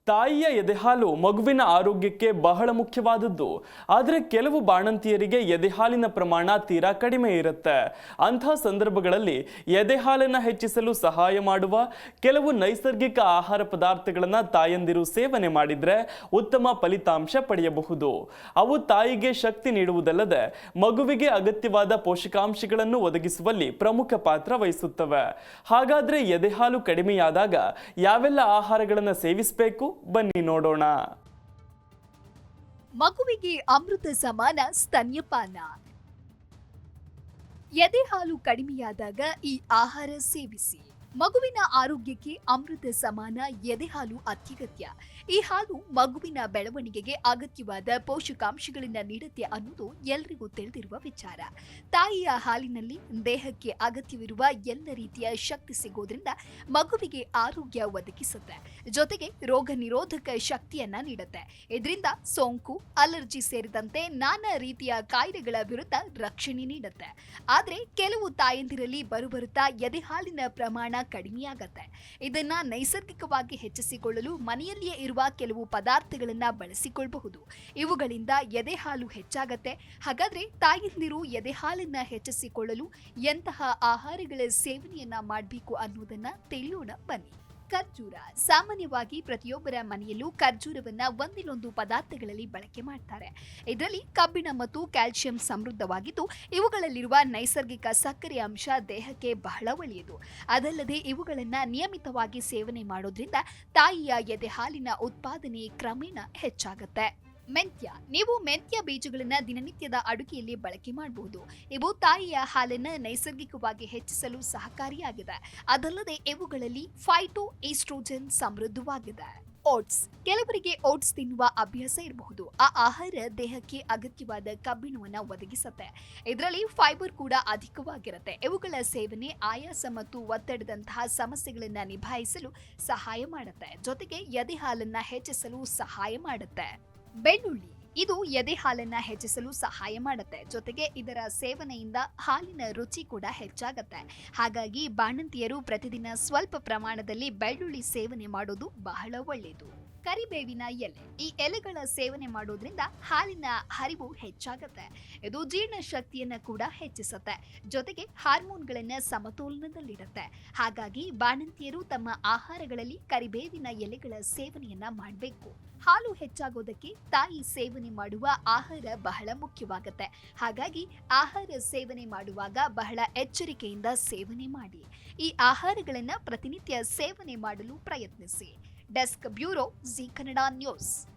ತಾಯಿಯ ಎದೆಹಾಲು ಮಗುವಿನ ಆರೋಗ್ಯಕ್ಕೆ ಬಹಳ ಮುಖ್ಯವಾದದ್ದು. ಆದರೆ ಕೆಲವು ಬಾಣಂತಿಯರಿಗೆ ಎದೆಹಾಲಿನ ಪ್ರಮಾಣ ತೀರಾ ಕಡಿಮೆ ಇರುತ್ತೆ. ಅಂಥ ಸಂದರ್ಭಗಳಲ್ಲಿ ಎದೆಹಾಲನ್ನು ಹೆಚ್ಚಿಸಲು ಸಹಾಯ ಮಾಡುವ ಕೆಲವು ನೈಸರ್ಗಿಕ ಆಹಾರ ಪದಾರ್ಥಗಳನ್ನು ತಾಯಂದಿರು ಸೇವನೆ ಮಾಡಿದರೆ ಉತ್ತಮ ಫಲಿತಾಂಶ ಪಡೆಯಬಹುದು. ಅವು ತಾಯಿಗೆ ಶಕ್ತಿ ನೀಡುವುದಲ್ಲದೆ ಮಗುವಿಗೆ ಅಗತ್ಯವಾದ ಪೋಷಕಾಂಶಗಳನ್ನು ಒದಗಿಸುವಲ್ಲಿ ಪ್ರಮುಖ ಪಾತ್ರ ವಹಿಸುತ್ತವೆ. ಹಾಗಾದರೆ ಎದೆಹಾಲು ಕಡಿಮೆಯಾದಾಗ ಯಾವೆಲ್ಲ ಆಹಾರಗಳನ್ನು ಸೇವಿಸಬೇಕು? ಬನ್ನಿ ನೋಡೋಣ. ಮಗುವಿಗೆ ಅಮೃತ ಸಮಾನ ಸ್ತನ್ಯಪಾನ. ಎದೆ ಹಾಲು ಕಡಿಮೆಯಾದಾಗ ಈ ಆಹಾರ ಸೇವಿಸಿ. ಮಗುವಿನ ಆರೋಗ್ಯಕ್ಕೆ ಅಮೃತ ಸಮಾನ ಎದೆ ಹಾಲು ಅತ್ಯಗತ್ಯ. ಈ ಹಾಲು ಮಗುವಿನ ಬೆಳವಣಿಗೆಗೆ ಅಗತ್ಯವಾದ ಪೋಷಕಾಂಶಗಳನ್ನ ನೀಡುತ್ತೆ ಅನ್ನೋದು ಎಲ್ರಿಗೂ ತಿಳಿದಿರುವ ವಿಚಾರ. ತಾಯಿಯ ಹಾಲಿನಲ್ಲಿ ದೇಹಕ್ಕೆ ಅಗತ್ಯವಿರುವ ಎಲ್ಲ ರೀತಿಯ ಶಕ್ತಿ ಸಿಗೋದ್ರಿಂದ ಮಗುವಿಗೆ ಆರೋಗ್ಯ ಒದಗಿಸುತ್ತೆ. ಜೊತೆಗೆ ರೋಗ ನಿರೋಧಕ ಶಕ್ತಿಯನ್ನ ನೀಡುತ್ತೆ. ಇದರಿಂದ ಸೋಂಕು, ಅಲರ್ಜಿ ಸೇರಿದಂತೆ ನಾನಾ ರೀತಿಯ ಕಾಯಿಲೆಗಳ ವಿರುದ್ಧ ರಕ್ಷಣೆ ನೀಡುತ್ತೆ. ಆದ್ರೆ ಕೆಲವು ತಾಯಂದಿರಲ್ಲಿ ಬರುತ್ತಾ ಎದೆ ಹಾಲಿನ ಪ್ರಮಾಣ ಕಡಿಮೆಯಾಗತ್ತೆ. ಇದನ್ನ ನೈಸರ್ಗಿಕವಾಗಿ ಹೆಚ್ಚಿಸಿಕೊಳ್ಳಲು ಮನೆಯಲ್ಲಿಯೇ ಇರುವ ಕೆಲವು ಪದಾರ್ಥಗಳನ್ನ ಬಳಸಿಕೊಳ್ಳಬಹುದು. ಇವುಗಳಿಂದ ಎದೆ ಹಾಲು ಹೆಚ್ಚಾಗತ್ತೆ. ಹಾಗಾದ್ರೆ ತಾಯಂದಿರು ಎದೆ ಹಾಲನ್ನ ಹೆಚ್ಚಿಸಿಕೊಳ್ಳಲು ಎಂತಹ ಆಹಾರಗಳ ಸೇವನೆಯನ್ನ ಮಾಡಬೇಕು ಅನ್ನೋದನ್ನ ತಿಳಿಯೋಣ ಬನ್ನಿ. ಖರ್ಜೂರ. ಸಾಮಾನ್ಯವಾಗಿ ಪ್ರತಿಯೊಬ್ಬರ ಮನೆಯಲ್ಲೂ ಖರ್ಜೂರವನ್ನ ಒಂದಿಲ್ಲೊಂದು ಪದಾರ್ಥಗಳಲ್ಲಿ ಬಳಕೆ ಮಾಡ್ತಾರೆ. ಇದರಲ್ಲಿ ಕಬ್ಬಿಣ ಮತ್ತು ಕ್ಯಾಲ್ಸಿಯಂ ಸಮೃದ್ಧವಾಗಿದ್ದು ಇವುಗಳಲ್ಲಿರುವ ನೈಸರ್ಗಿಕ ಸಕ್ಕರೆ ಅಂಶ ದೇಹಕ್ಕೆ ಬಹಳ ಒಳ್ಳೆಯದು. ಅದಲ್ಲದೆ ಇವುಗಳನ್ನ ನಿಯಮಿತವಾಗಿ ಸೇವನೆ ಮಾಡೋದ್ರಿಂದ ತಾಯಿಯ ಎದೆ ಹಾಲಿನ ಉತ್ಪಾದನೆ ಕ್ರಮೇಣ ಹೆಚ್ಚಾಗುತ್ತೆ. ಮೆಂತ್ಯ. ನೀವು ಮೆಂತ್ಯ ಬೀಜಗಳನ್ನ ದಿನನಿತ್ಯದ ಅಡುಗೆಯಲ್ಲಿ ಬಳಕೆ ಮಾಡಬಹುದು. ಇವು ತಾಯಿಯ ಹಾಲನ್ನು ನೈಸರ್ಗಿಕವಾಗಿ ಹೆಚ್ಚಿಸಲು ಸಹಕಾರಿಯಾಗಿದೆ. ಅದಲ್ಲದೆ ಇವುಗಳಲ್ಲಿ ಫೈಟೋ ಈಸ್ಟ್ರೋಜನ್ ಸಮೃದ್ಧವಾಗಿದೆ. ಓಟ್ಸ್. ಕೆಲವರಿಗೆ ಓಟ್ಸ್ ತಿನ್ನುವ ಅಭ್ಯಾಸ ಇರಬಹುದು. ಆ ಆಹಾರ ದೇಹಕ್ಕೆ ಅಗತ್ಯವಾದ ಕಬ್ಬಿಣವನ್ನು ಒದಗಿಸುತ್ತೆ. ಇದರಲ್ಲಿ ಫೈಬರ್ ಕೂಡ ಅಧಿಕವಾಗಿರುತ್ತೆ. ಇವುಗಳ ಸೇವನೆ ಆಯಾಸ ಮತ್ತು ಒತ್ತಡದಂತಹ ಸಮಸ್ಯೆಗಳನ್ನ ನಿಭಾಯಿಸಲು ಸಹಾಯ ಮಾಡುತ್ತೆ. ಜೊತೆಗೆ ಎದೆ ಹಾಲನ್ನ ಹೆಚ್ಚಿಸಲು ಸಹಾಯ ಮಾಡುತ್ತೆ. ಬೆಳ್ಳುಳ್ಳಿ. ಇದು ಎದೆ ಹಾಲನ್ನ ಹೆಚ್ಚಿಸಲು ಸಹಾಯ ಮಾಡುತ್ತೆ. ಜೊತೆಗೆ ಇದರ ಸೇವನೆಯಿಂದ ಹಾಲಿನ ರುಚಿ ಕೂಡ ಹೆಚ್ಚಾಗತ್ತೆ. ಹಾಗಾಗಿ ಬಾಣಂತಿಯರು ಪ್ರತಿದಿನ ಸ್ವಲ್ಪ ಪ್ರಮಾಣದಲ್ಲಿ ಬೆಳ್ಳುಳ್ಳಿ ಸೇವನೆ ಮಾಡೋದು ಬಹಳ ಒಳ್ಳೆಯದು. ಕರಿಬೇವಿನ ಎಲೆ. ಈ ಎಲೆಗಳ ಸೇವನೆ ಮಾಡೋದ್ರಿಂದ ಹಾಲಿನ ಹರಿವು ಹೆಚ್ಚಾಗತ್ತೆ. ಇದು ಜೀರ್ಣ ಶಕ್ತಿಯನ್ನ ಕೂಡ ಹೆಚ್ಚಿಸುತ್ತೆ. ಜೊತೆಗೆ ಹಾರ್ಮೋನ್ಗಳನ್ನ ಸಮತೋಲನದಲ್ಲಿಡುತ್ತೆ. ಹಾಗಾಗಿ ಬಾಣಂತಿಯರು ತಮ್ಮ ಆಹಾರಗಳಲ್ಲಿ ಕರಿಬೇವಿನ ಎಲೆಗಳ ಸೇವನೆಯನ್ನ ಮಾಡಬೇಕು. ಹಾಲು ಹೆಚ್ಚಾಗೋದಕ್ಕೆ ತಾಯಿ ಸೇವನೆ ಮಾಡುವ ಆಹಾರ ಬಹಳ ಮುಖ್ಯವಾಗುತ್ತೆ. ಹಾಗಾಗಿ ಆಹಾರ ಸೇವನೆ ಮಾಡುವಾಗ ಬಹಳ ಎಚ್ಚರಿಕೆಯಿಂದ ಸೇವನೆ ಮಾಡಿ. ಈ ಆಹಾರಗಳನ್ನ ಪ್ರತಿನಿತ್ಯ ಸೇವನೆ ಮಾಡಲು ಪ್ರಯತ್ನಿಸಿ. Desk bureau, G Kannada news.